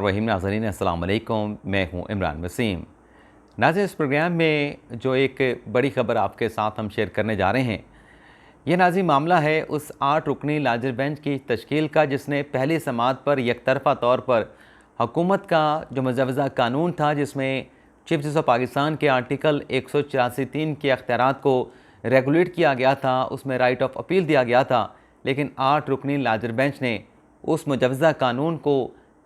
रहीम नाज़रीन अस्सलाम वालेकुम, मैं हूं इमरान वसीम। नाज़रीन, इस प्रोग्राम में जो एक बड़ी ख़बर आपके साथ हम शेयर करने जा रहे हैं, ये नाज़रीन मामला है उस 8 रुकनी लार्जर बेंच की तश्कील का जिसने पहली समाअत पर यकतरफ़ा तौर पर हुकूमत का जो मुजवज़ा कानून था जिसमें चीफ जस्टिस ऑफ पाकिस्तान के आर्टिकल 184(3) के अख्तियारात को रेगुलेट किया गया था, उसमें राइट ऑफ अपील दिया गया था। लेकिन 8 रुकनी लार्जर बेंच ने उस मुजवज़ा कानून को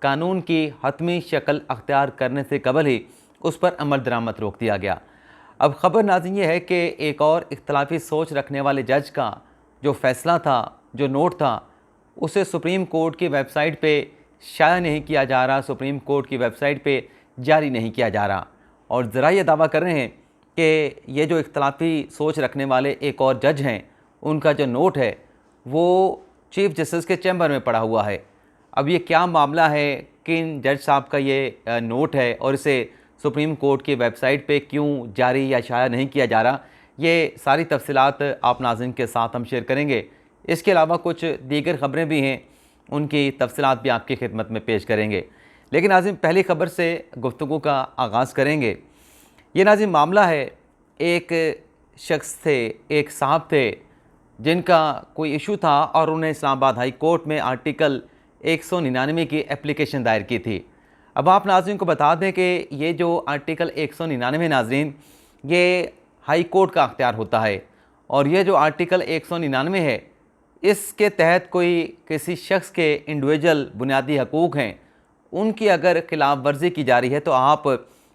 कानून की हतमी शक्ल अख्तियार करने से कबल ही उस पर अमल दरामद रोक दिया गया। अब ख़बर नाज़रीन ये है कि एक और इख्तलाफी सोच रखने वाले जज का जो फ़ैसला था, जो नोट था, उसे सुप्रीम कोर्ट की वेबसाइट पे शाया नहीं किया जा रहा, सुप्रीम कोर्ट की वेबसाइट पे जारी नहीं किया जा रहा। और ज़रा ये दावा कर रहे हैं कि ये जो इख्तलाफी सोच रखने वाले एक और जज हैं, उनका जो नोट है वो चीफ जस्टिस के चैम्बर में पड़ा हुआ है। अब ये क्या मामला है, किन जज साहब का ये नोट है और इसे सुप्रीम कोर्ट की वेबसाइट पे क्यों जारी या शाया नहीं किया जा रहा, ये सारी तफसीलात आप नाज़रीन के साथ हम शेयर करेंगे। इसके अलावा कुछ दीगर ख़बरें भी हैं, उनकी तफसीलात भी आपकी खिदमत में पेश करेंगे। लेकिन नाज़रीन, पहली ख़बर से गुफ्तगू का आगाज़ करेंगे। ये नाज़रीन मामला है, एक शख्स थे, एक साहब थे जिनका कोई इशू था और उन्हें इस्लामाबाद हाई कोर्ट में आर्टिकल 199 की एप्लीकेशन दायर की थी। अब आप नाज़रीन को बता दें कि ये जो आर्टिकल 199 नाज़रीन, ये हाई कोर्ट का अख्तियार होता है और ये जो आर्टिकल 199 है, इसके तहत कोई किसी शख्स के इंडिविजुअल बुनियादी हकूक़ हैं, उनकी अगर खिलाफ वर्जी की जा रही है तो आप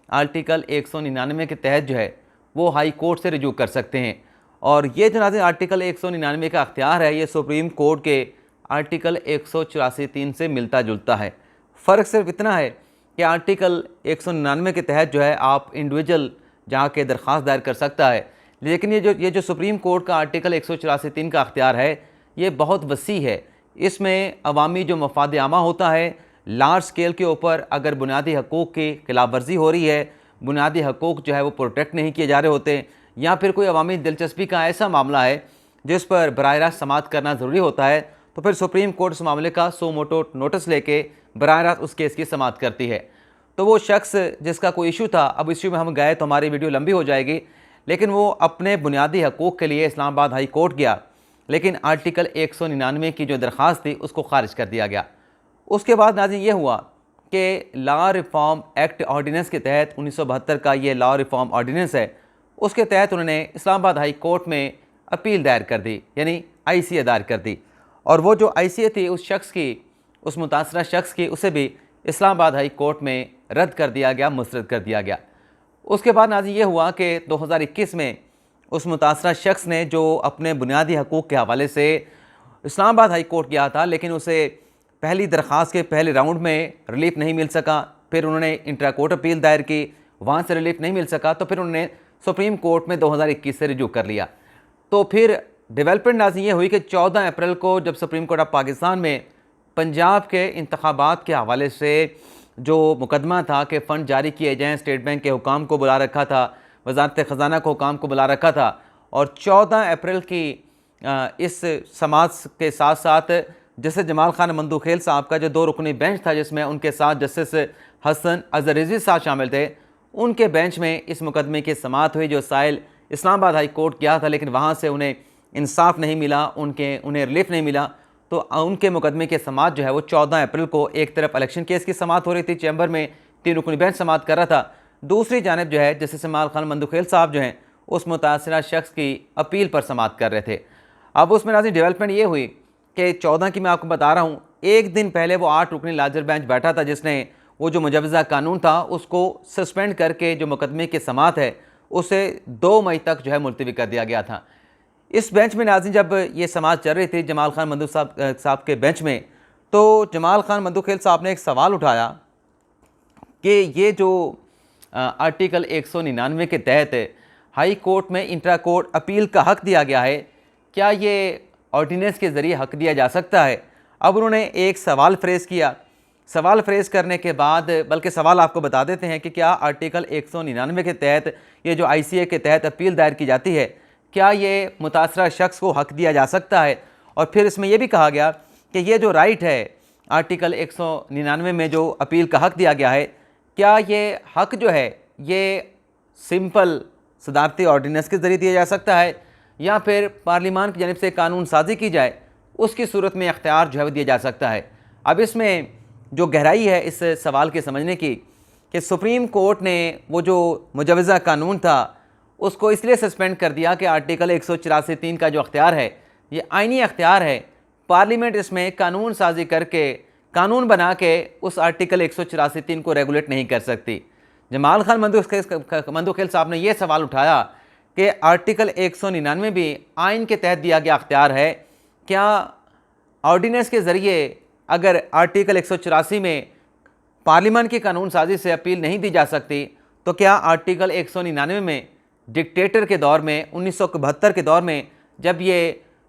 आर्टिकल 199 के तहत जो है वो हाई कोर्ट से रिजू कर सकते हैं। और ये जो नाज़रीन आर्टिकल 199 का अख्तियार है, ये सुप्रीम कोर्ट के आर्टिकल 184(3) से मिलता जुलता है। फ़र्क सिर्फ इतना है कि आर्टिकल 199 के तहत जो है आप इंडिविजुअल जाके दरख्वास्त दायर कर सकता है, लेकिन ये जो सुप्रीम कोर्ट का आर्टिकल 184(3) का अख्तियार है, ये बहुत वसी है। इसमें अवामी जो मफाद आमा होता है, लार्ज स्केल के ऊपर अगर बुनियादी हकूक़ की खिलाफ वर्जी हो रही है, बुनियादी हकूक़ जो है वो प्रोटेक्ट नहीं किए जा रहे होते, या फिर कोई अवामी दिलचस्पी का ऐसा मामला है जिस पर बराह रास्त समाअत करना ज़रूरी होता है, तो फिर सुप्रीम कोर्ट उस मामले का सो मोटो नोटिस लेके बराह रास्त उस केस की समाअत करती है। तो वो शख्स जिसका कोई इशू था, अब इशू में हम गए तो हमारी वीडियो लंबी हो जाएगी, लेकिन वो अपने बुनियादी हकूक़ के लिए इस्लामाबाद हाई कोर्ट गया, लेकिन आर्टिकल 199 की जो दरख्वास्त थी उसको खारिज कर दिया गया। उसके बाद नाज़रीन ये हुआ कि लॉ रिफॉर्म एक्ट ऑर्डिनेंस के तहत 1972 का ये लॉ रिफॉर्म ऑर्डिनेंस है, उसके तहत उन्होंने इस्लामाबाद हाई कोर्ट में अपील दायर कर दी, यानी ICA दायर कर दी। और वो जो ICA थी उस शख्स की, उस मुतासरा शख्स की, उसे भी इस्लामाबाद हाई कोर्ट में रद्द कर दिया गया, मुस्तरद कर दिया गया। उसके बाद नाज़रीन ये हुआ कि 2021 में उस मुतासरा शख्स ने जो अपने बुनियादी हकूक़ के हवाले से इस्लामाबाद हाई कोर्ट गया था, लेकिन उसे पहली दरख्वास्त के पहले राउंड में रिलीफ नहीं मिल सका, फिर उन्होंने इंट्रा कोर्ट अपील दायर की, वहाँ से रिलीफ नहीं मिल सका, तो फिर उन्होंने सुप्रीम कोर्ट में 2021 से रिजू कर लिया। तो फिर डेवलपमेंट नाज़रीन ये हुई कि 14 अप्रैल को जब सुप्रीम कोर्ट ऑफ पाकिस्तान में पंजाब के इंतखाबात के हवाले से जो मुकदमा था कि फ़ंड जारी किए जाएँ, स्टेट बैंक के हुकाम को बुला रखा था, वज़ारत ख़ज़ाना को हुकाम को बुला रखा था, और 14 अप्रैल की इस समाअत के साथ साथ जस्टिस जमाल खान मंदूखेल साहब का जो 2 रुकनी बेंच था, जिसमें उनके साथ जस्टिस हसन अज़हर साहब शामिल थे, उनके बेंच में इस मुकदमे की समाअत हुई। जो साइल इस्लामाबाद हाई कोर्ट गया था, लेकिन वहाँ से उन्हें इंसाफ नहीं मिला, उन्हें रिलीफ नहीं मिला, तो उनके मुकदमे की समाअत जो है वो 14 अप्रैल को एक तरफ इलेक्शन केस की समाअत हो रही थी, चैम्बर में 3 रुकनी बेंच समाअत कर रहा था, दूसरी जानब जो है जस्टिस जमाल खान मंदूखेल साहब जो हैं उस मुतासरा शख्स की अपील पर समाअत कर रहे थे। अब उसमें नाज़रीन डेवलपमेंट ये हुई कि 14 की मैं आपको बता रहा हूँ, एक दिन पहले वो 8 रुकनी लार्जर बेंच बैठा था जिसने वो जो मुजवज़ा कानून था उसको सस्पेंड करके जो मुकदमे की समाअत है उसे 2 मई तक जो है मुलतवी कर दिया गया था। इस बेंच में नाज़रीन जब ये समाअत चल रही थी जमाल खान मंदू साहब के बेंच में, तो जमाल खान मंदूखेल साहब ने एक सवाल उठाया कि ये जो आर्टिकल 199 के तहत हाई कोर्ट में इंट्रा कोर्ट अपील का हक़ दिया गया है, क्या ये ऑर्डिनेंस के ज़रिए हक़ दिया जा सकता है। अब उन्होंने एक सवाल फ्रेज़ किया, सवाल फ्रेज़ करने के बाद, बल्कि सवाल आपको बता देते हैं कि क्या आर्टिकल 199 के तहत ये जो ICA के तहत अपील दायर की जाती है, क्या ये मुतासरा शख्स को हक़ दिया जा सकता है। और फिर इसमें यह भी कहा गया कि ये जो राइट है आर्टिकल 199 में जो अपील का हक़ दिया गया है, क्या ये हक़ जो है ये सिंपल सदारती ऑर्डिनेंस के ज़रिए दिया जा सकता है या फिर पार्लिमान की जानिब से कानून साजी की जाए, उसकी सूरत में अख्तियार जो है वो दिया जा सकता है। अब इसमें जो गहराई है इस सवाल के समझने की कि सुप्रीम कोर्ट ने वो जो मुजवज़ा कानून था उसको इसलिए सस्पेंड कर दिया कि आर्टिकल 184(3) का जो अख्तियार है ये आइनी अख्तियार है। पार्लियामेंट इसमें कानून साजी करके, कानून बना के उस आर्टिकल 184(3) को रेगुलेट नहीं कर सकती। जमाल खान मंदोखेल साहब ने यह सवाल उठाया कि आर्टिकल 199 भी आइन के तहत दिया गया अख्तियार है, क्या ऑर्डिनेंस के ज़रिए अगर आर्टिकल 184 में पार्लियामेंट की कानून साजी से अपील नहीं दी जा सकती तो क्या आर्टिकल 199 में डिक्टेटर के दौर में 1972 के दौर में जब ये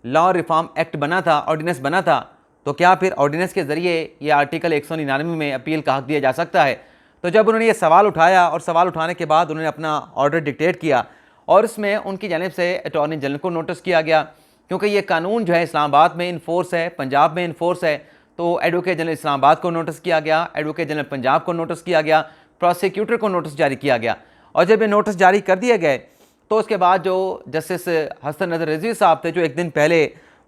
लॉ रिफॉर्म एक्ट बना था, ऑर्डिनेंस बना था, तो क्या फिर ऑर्डिनेंस के ज़रिए ये आर्टिकल 199 में अपील का हक़ दिया जा सकता है? तो जब उन्होंने ये सवाल उठाया और सवाल उठाने के बाद उन्होंने अपना ऑर्डर डिक्टेट किया और इसमें उनकी जानिब से अटॉर्नी जनरल को नोटिस किया गया, क्योंकि ये कानून जो है इस्लामाबाद में इन्फोर्स है, पंजाब में इन्फोर्स है, तो एडवोकेट जनरल इस्लामाबाद को नोटिस किया गया, एडवोकेट जनरल पंजाब को नोटिस किया गया, प्रोसिक्यूटर को नोटिस जारी किया गया। और जब ये नोटिस जारी कर दिए गए तो उसके बाद जो जस्टिस हसन नज़र रिजवी साहब थे, जो एक दिन पहले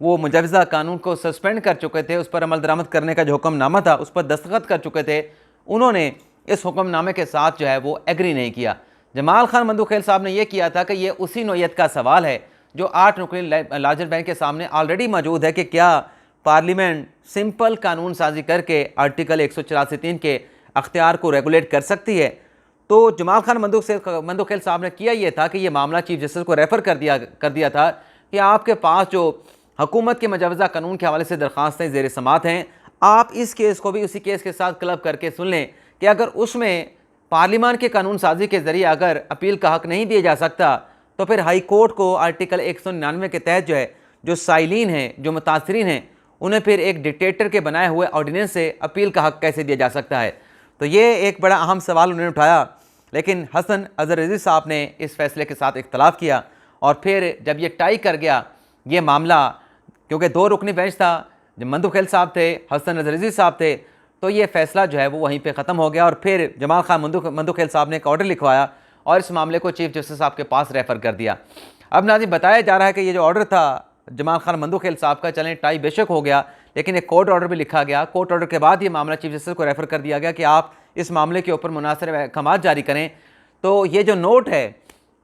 वो मुजवज़ा कानून को सस्पेंड कर चुके थे, उस पर अमल दरामद करने का जो हुक्मनामा था उस पर दस्तखत कर चुके थे, उन्होंने इस हुक्मनामे के साथ जो है वो एग्री नहीं किया। जमाल खान मंदोखेल साहब ने यह किया था कि ये उसी नौयत का सवाल है जो 8 रुकनी लार्जर बैंक के सामने ऑलरेडी मौजूद है कि क्या पार्लियामेंट सिंपल कानून साजी करके आर्टिकल 184(3) के अख्तियार को रेगुलेट कर सकती है। तो जमाल खान मंदोखेल साहब ने किया ये था कि ये मामला चीफ जस्टिस को रेफ़र कर दिया था कि आपके पास जो हुकूमत के मुजवज़ा कानून के हवाले से दरख्वास्तें ज़ेर समात हैं, आप इस केस को भी उसी केस के साथ क्लब करके सुन लें कि अगर उसमें पार्लियामान के कानून साजी के ज़रिए अगर अपील का हक़ नहीं दिया जा सकता तो फिर हाई कोर्ट को आर्टिकल 199 के तहत जो है, जो साइलिन हैं, जो मुतासरीन हैं, उन्हें फिर एक डिक्टेटर के बनाए हुए ऑर्डिनेंस से अपील का हक़ कैसे दिया जा सकता है। तो ये एक बड़ा अहम सवाल उन्होंने उठाया, लेकिन हसन अज़हर रिज़वी साहब ने इस फैसले के साथ इख्तलाफ किया और फिर जब ये टाई कर गया ये मामला, क्योंकि 2 रुकनी बेंच था, जब मंदोखेल साहब थे, हसन अज़हर रिज़वी साहब थे, तो ये फ़ैसला जो है वो वहीं पे ख़त्म हो गया और फिर जमाल खान मंदोखेल साहब ने एक ऑर्डर लिखवाया और इस मामले को चीफ जस्टिस साहब के पास रेफ़र कर दिया। अब नाज़रीन बताया जा रहा है कि ये जो ऑर्डर था जमाल खान मंदोखेल साहब का, चलें टाई बेशक हो गया, लेकिन एक कोर्ट ऑर्डर भी लिखा गया। कोर्ट ऑर्डर के बाद ये मामला चीफ जस्टिस को रेफ़र कर दिया गया कि आप इस मामले के ऊपर मुनासिब अहकाम जारी करें। तो ये जो नोट है,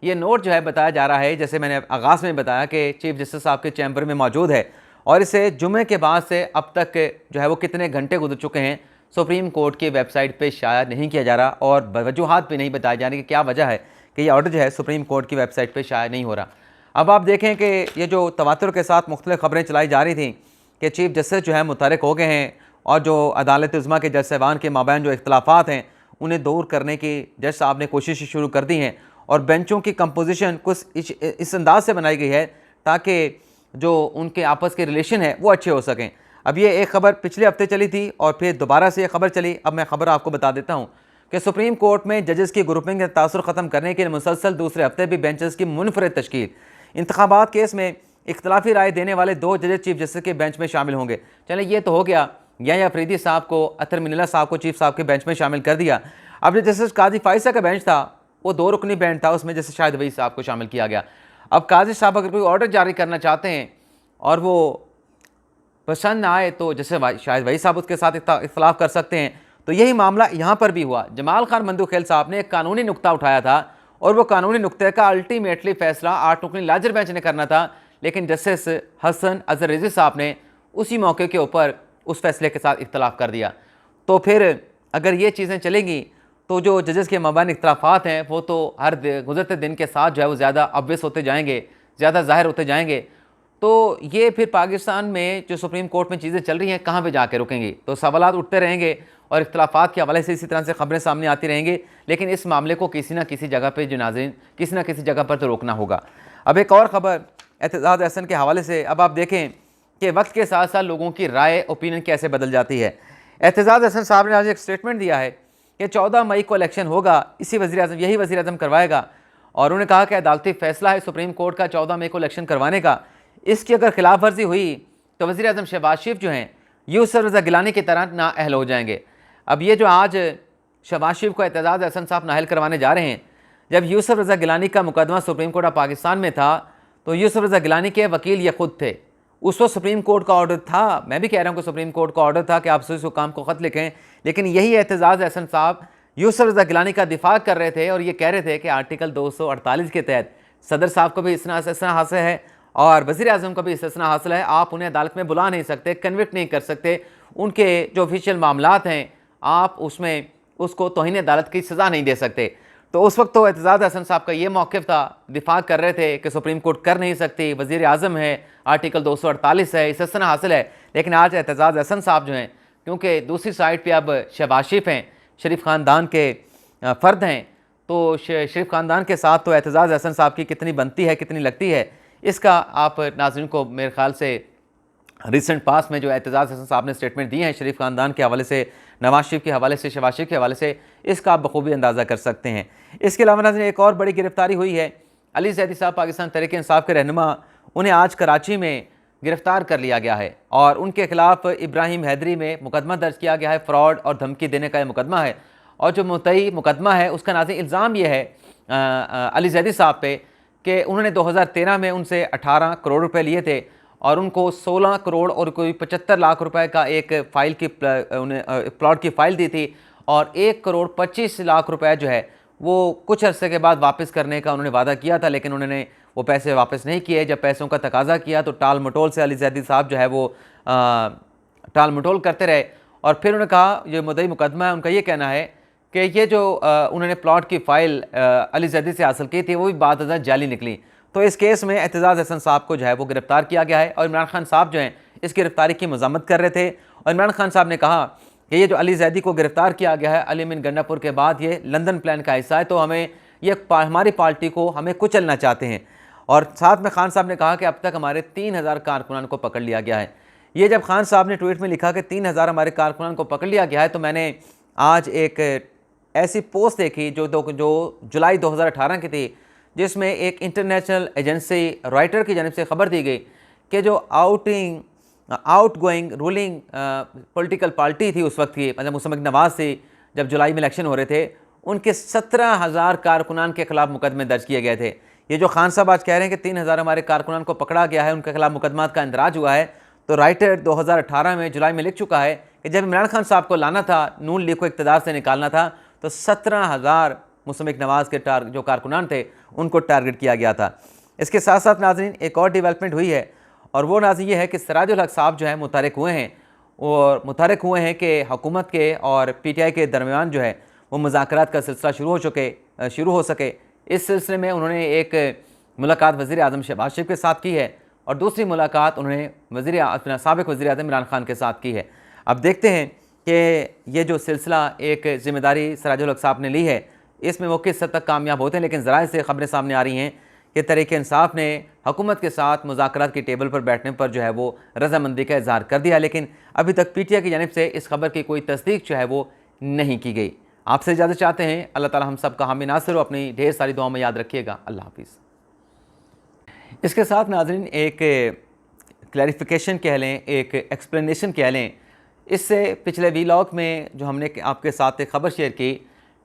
ये नोट जो है बताया जा रहा है, जैसे मैंने आगाज़ में बताया कि चीफ जस्टिस साहब के चैम्बर में मौजूद है और इसे जुमे के बाद से अब तक जो है वो कितने घंटे गुजर चुके हैं सुप्रीम कोर्ट की वेबसाइट पे शाया नहीं किया जा रहा और वजूहात भी नहीं बताई जा रही कि क्या वजह है कि ये ऑर्डर जो है सुप्रीम कोर्ट की वेबसाइट पे शाया नहीं हो रहा। अब आप देखें कि ये जो तवातुर के साथ मुख्तलिफ खबरें चलाई जा रही थी कि चीफ जस्टिस जो है मुतहर्रिक हो गए हैं और जो अदालत उज़्मा के जज साहबान के माबैन जो इख्तलाफात हैं उन्हें दूर करने की जज साहब ने कोशिश शुरू कर दी हैं और बेंचों की कंपोजिशन कुछ इस अंदाज से बनाई गई है ताकि जो उनके आपस के रिलेशन है वो अच्छे हो सकें। अब ये एक ख़बर पिछले हफ्ते चली थी और फिर दोबारा से ये खबर चली। अब मैं ख़बर आपको बता देता हूँ कि सुप्रीम कोर्ट में जजेस की ग्रुपिंग का तासुर ख़त्म करने के लिए मुसलसल दूसरे हफ्ते भी बेंचेस की मुनफरद तश्कील। इंतखाबात केस में इख्तलाफी राय देने वाले 2 जजेस चीफ जस्टिस के बेंच में शामिल होंगे। चलें ये तो हो गया, या अफरीदी साहब को, अतर मिनल्ला साहब को चीफ साहब के बेंच में शामिल कर दिया। अब जो जस्टिस काजी फाइसा का बेंच था वो 2 रुकनी बेंच था, उसमें जस्टिस शाहिद वहीद साहब को शामिल किया गया। अब काजी साहब अगर कोई ऑर्डर जारी करना चाहते हैं और वो पसंद ना आए तो जैसे शाहिद वहीद साहब उसके साथ इख्तलाफ कर सकते हैं। तो यही मामला यहाँ पर भी हुआ। जमाल खान मंदोखेल साहब ने एक कानूनी नुक्ता उठाया था और वो कानूनी नुक्ते का अल्टीमेटली फैसला 8 रुकनी लार्जर बेंच ने करना था, लेकिन जस्टिस हसन अज़हर रिज़वी साहब ने उसी मौके के ऊपर उस फैसले के साथ इख्तलाफ कर दिया। तो फिर अगर ये चीज़ें चलेंगी तो जो जजेस के मबाइन इख्तलाफात हैं वो तो हर गुजरते दिन के साथ जो है वो ज़्यादा ऑब्वियस होते जाएंगे, ज़्यादा ज़ाहिर होते जाएंगे। तो ये फिर पाकिस्तान में जो सुप्रीम कोर्ट में चीज़ें चल रही हैं कहाँ पे जाके रुकेंगी? तो सवालात उठते रहेंगे और इख्तलाफात के हवाले से इसी तरह से खबरें सामने आती रहेंगी, लेकिन इस मामले को किसी न किसी जगह पे जो नाज़रीन किसी न किसी जगह पर तो रोकना होगा। अब एक और ख़बर एतजाज़ एहसन के हवाले से। अब आप देखें कि वक्त के साथ साथ लोगों की राय, ओपिनियन कैसे बदल जाती है। एतजाज़ एहसन साहब ने आज एक स्टेटमेंट दिया है कि 14 मई को इलेक्शन होगा, यही वज़ीर आज़म करवाएगा और उन्होंने कहा कि अदालती फ़ैसला है सुप्रीम कोर्ट का 14 मई को इलेक्शन करवाने का। इसकी अगर खिलाफ वर्जी हुई तो वज़ीर आज़म शहबाज शरीफ जो हैं यूसुफ रज़ा गिलानी की तरह नाअहल हो जाएंगे। अब ये जो आज शहबाज शरीफ को एतजाज़ एहसन साहब नाअहल करवाने जा रहे हैं, जब यूसुफ रज़ा गिलानी का मुकदमा सुप्रीम कोर्ट ऑफ पाकिस्तान में था तो यूसुफ रज़ा गिलानी के वकील ये खुद थे। उस वक्त सुप्रीम कोर्ट का ऑर्डर था, मैं भी कह रहा हूँ कि सुप्रीम कोर्ट का ऑर्डर था कि आप सूसी हुकाम को ख़त लिखें, लेकिन यही एतजाज़ एहसन साहब यूसुफ रज़ा गिलानी का दिफा कर रहे थे और ये कह रहे थे कि आर्टिकल 248 के तहत सदर साहब को भी इस्तना हासिल है और वज़ीर आज़म को भी इस्तना हासिल है, आप उन्हें अदालत में बुला नहीं सकते, कन्विक्ट नहीं कर सकते, उनके जो ऑफिशियल मामलात हैं आप उसमें उसको तौहीन अदालत की सज़ा नहीं दे सकते। तो उस वक्त तो एतजाज़ एहसन साहब का ये मौक़िफ़ था, दिफा कर रहे थे कि सुप्रीम कोर्ट कर नहीं सकती, वज़ीर आज़म है, आर्टिकल 248 है, इस्तना हासिल है। लेकिन आज एतजाज़ एहसन साहब जो हैं, क्योंकि दूसरी साइड पर अब शहबाज शरीफ हैं, शरीफ ख़ानदान के फ़र्द हैं, तो शरीफ ख़ानदान के साथ तो एतजाज़ एहसन साहब की कितनी बनती है, कितनी लगती है, इसका आप नाज़रीन को मेरे ख़्याल से रिसेंट पास में जो एतजाज़ एहसन साहब ने स्टेटमेंट दी हैं शरीफ ख़ानदान के हवाले से, नवाज शरीफ के हवाले से, शहबाज शरीफ के हवाले से, इसका आप बखूबी अंदाज़ा कर सकते हैं। इसके अलावा नाज़रीन एक और बड़ी गिरफ्तारी हुई है। अली ज़ैदी साहब पाकिस्तान तहरीक इंसाफ के रहनुमा, उन्हें आज कराची में गिरफ़्तार कर लिया गया है और उनके खिलाफ इब्राहिम हैदरी में मुकदमा दर्ज किया गया है। फ्रॉड और धमकी देने का यह मुकदमा है और जो मुद्दई मुकदमा है उसका नाज़रीन इल्ज़ाम यह है अली ज़ैदी साहब पे कि उन्होंने 2013 में उनसे 18 करोड़ रुपए लिए थे और उनको 16 करोड़ और कोई 75 लाख रुपए का एक फ़ाइल की प्लॉट की फ़ाइल दी थी और 1 करोड़ 25 लाख रुपए जो है वो कुछ अरसे के बाद वापस करने का उन्होंने वादा किया था, लेकिन उन्होंने वो पैसे वापस नहीं किए। जब पैसों का तकाजा किया तो टाल मटोल से अली ज़ैदी साहब जो है वो टाल मटोल करते रहे और फिर उन्होंने कहा ये मुद्दई मुकदमा है, उनका ये कहना है कि ये जो उन्होंने प्लॉट की फ़ाइल अली ज़ैदी से हासिल की थी वो भी बाद जाली निकली। तो इस केस में एतजाज़ एहसन साहब को जो है वो गिरफ़्तार किया गया है और इमरान खान साहब जो हैं इस गिरफ़्तारी की मज़म्मत कर रहे थे और इमरान खान साहब ने कहा कि ये जो अली ज़ैदी को गिरफ़्तार किया गया है अली मिन गन्नापुर के बाद, ये लंदन प्लान का हिस्सा है, तो हमें ये हमारी पार्टी को हमें कुचलना चाहते हैं। और साथ में खान साहब ने कहा कि अब तक हमारे 3000 कारकुनान को पकड़ लिया गया है। ये जब खान साहब ने ट्वीट में लिखा कि 3000 हमारे कारकुनान को पकड़ लिया गया है, तो मैंने आज एक ऐसी पोस्ट देखी जो जुलाई 2018 की थी, जिसमें एक इंटरनेशनल एजेंसी राइटर की जानिब से ख़बर दी गई कि जो आउटगोइंग रूलिंग पॉलिटिकल पार्टी थी उस वक्त की, मतलब मुस्तफ़ा नवाज़ थी, जब जुलाई में इलेक्शन हो रहे थे, उनके 17,000 कारकुनान के ख़िलाफ़ मुकदमे दर्ज किए गए थे। ये जो खान साहब आज कह रहे हैं कि 3000 हमारे कारकुनान को पकड़ा गया है, उनके खिलाफ मुकदमात का इंदराज हुआ है, तो राइटर 2018 में जुलाई में लिख चुका है कि जब इमरान खान साहब को लाना था, नून लीग को इक़्तिदार से निकालना था, तो 17,000 मुस्तफ़ा नवाज़ के जो कारकुनान थे उनको टारगेट किया गया था। इसके साथ साथ नाज़रीन एक और डेवलपमेंट हुई है और वो नाज़रीन ये है कि सिराजुल हक साहब जो है मुतहर्रिक हुए हैं कि हुकूमत के और PTI के दरमियान जो है वो मुज़ाकरात का सिलसिला शुरू हो सके। इस सिलसिले में उन्होंने एक मुलाकात वज़ीर आज़म शहबाज शरीफ के साथ की है और दूसरी मुलाकात उन्होंने साबिक़ वज़ीर आज़म इमरान खान के साथ की है। अब देखते हैं कि ये जो सिलसिला एक ज़िम्मेदारी सिराजुल हक साहब ने ली है, इसमें वो किस हद तक कामयाब होते हैं। लेकिन ज़राए से ख़बरें सामने आ रही हैं कि तहरीक इंसाफ ने हुकूमत के साथ मुज़ाकरात की टेबल पर बैठने पर जो है वो रज़ामंदी का इज़हार कर दिया, लेकिन अभी तक PTI की जानिब से इस खबर की कोई तस्दीक जो है वो नहीं की गई। आपसे इजाज़त चाहते हैं। अल्लाह ताला हम सब का हामी नासिर हो, अपनी ढेर सारी दुआओं में याद रखिएगा। अल्लाह हाफ़िज़। इसके साथ नाज़रीन एक क्लैरिफिकेशन कह लें, एक एक्सप्लेनेशन कह लें। इससे पिछले वीलॉग में जो हमने आपके साथ एक ख़बर शेयर की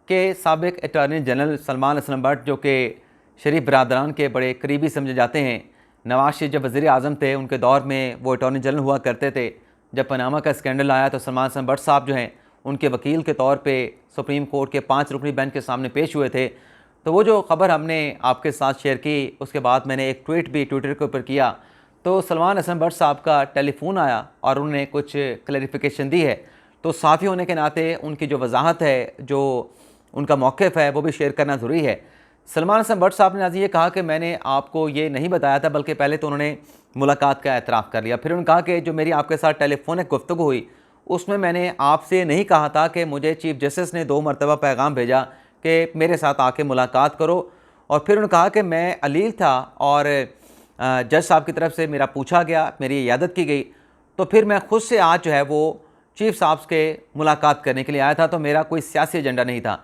कि साबिक़ अटॉर्नी जनरल सलमान असलम भट्ट, जो कि शरीफ बरादरान के बड़े करीबी समझे जाते हैं, नवाज शरीफ जब वज़ीर आज़म थे उनके दौर में वो अटॉर्नी जनरल हुआ करते थे। जब पनामा का स्कैंडल आया तो सलमान असलम भट्ट साहब जो हैं उनके वकील के तौर पे सुप्रीम कोर्ट के 5 रुकनी बेंच के सामने पेश हुए थे। तो वो जो ख़बर हमने आपके साथ शेयर की, उसके बाद मैंने एक ट्वीट भी ट्विटर के ऊपर किया, तो सलमान असलम भट्ट साहब का टेलीफोन आया और उन्होंने कुछ क्लैरिफिकेशन दी है। तो साफ़ी होने के नाते उनकी जो वजाहत है, जो उनका मौक़िफ़ है, वो भी शेयर करना ज़रूरी है। सलमान असलम भट्ट साहब ने आज ये कहा कि मैंने आपको ये नहीं बताया था, बल्कि पहले तो उन्होंने मुलाकात का एतराफ़ कर लिया। फिर उन्होंने कहा कि जो मेरी आपके साथ टेलीफोनिक गुफ्तगू हुई उसमें मैंने आपसे नहीं कहा था कि मुझे चीफ़ जस्टिस ने 2 मरतबा पैगाम भेजा कि मेरे साथ आके मुलाकात करो। और फिर उन्होंने कहा कि मैं अलील था और जज साहब की तरफ से मेरा पूछा गया, मेरी इयादत की गई, तो फिर मैं ख़ुद से आज जो है वो चीफ़ साहब के मुलाकात करने के लिए आया था, तो मेरा कोई सियासी एजेंडा नहीं था।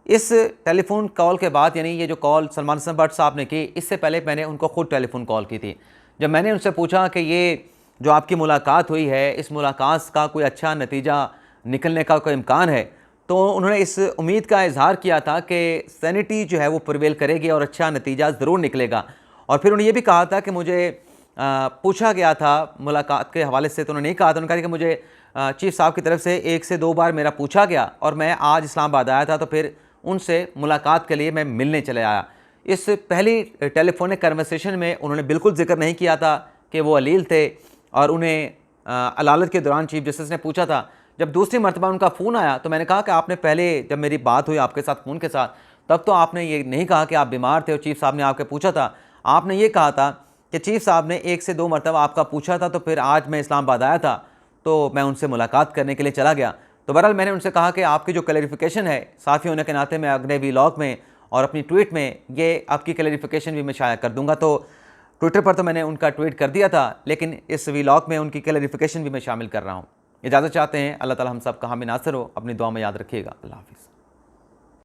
इस टेलीफोन कॉल के बाद, यानी ये जो कॉल सलमान असलम भट्ट साहब ने की, इससे पहले मैंने उनको ख़ुद टेलीफोन कॉल की थी। जब मैंने उनसे पूछा कि ये जो आपकी मुलाकात हुई है, इस मुलाकात का कोई अच्छा नतीजा निकलने का कोई इम्कान है। तो उन्होंने इस उम्मीद का इजहार किया था कि सैनिटी जो है वो प्रिवेल करेगी और अच्छा नतीजा ज़रूर निकलेगा। और फिर उन्होंने ये भी कहा था कि मुझे पूछा गया था मुलाकात के हवाले से, तो उन्होंने कहा था, उन्होंने कहा कि मुझे चीफ़ साहब की तरफ से 1 से 2 बार मेरा पूछा गया और मैं आज इस्लामाबाद आया था, तो फिर उनसे मुलाकात के लिए मैं मिलने चले आया। इस पहली टेलीफोनिक कन्वर्सेशन में उन्होंने बिल्कुल ज़िक्र नहीं किया था कि वो अलील थे और उन्हें अदालत के दौरान चीफ जस्टिस ने पूछा था। जब दूसरी मरतबा उनका फ़ोन आया तो मैंने कहा कि आपने पहले जब मेरी बात हुई आपके साथ फ़ोन के साथ, तब तो आपने ये नहीं कहा कि आप बीमार थे और चीफ़ साहब ने आपके पूछा था। आपने ये कहा था कि चीफ़ साहब ने 1 से 2 मरतबा आपका पूछा था, तो फिर आज मैं इस्लामाबाद आया था तो मैं उनसे मुलाकात करने के लिए चला गया। तो बहरहाल मैंने उनसे कहा कि आपकी जो क्लैरिफिकेशन है, साफ़ी होने के नाते मैं अगले व्लॉग में और अपनी ट्वीट में ये आपकी क्लैरिफिकेशन भी मैं शाया कर दूँगा। तो ट्विटर पर तो मैंने उनका ट्वीट कर दिया था, लेकिन इस व्लॉग में उनकी क्लैरिफिकेशन भी मैं शामिल कर रहा हूँ। इजाज़त चाहते हैं। अल्लाह ताला हम सब का हामी नासिर हो। अपनी दुआ में याद रखिएगा। अल्लाह हाफ़िज़।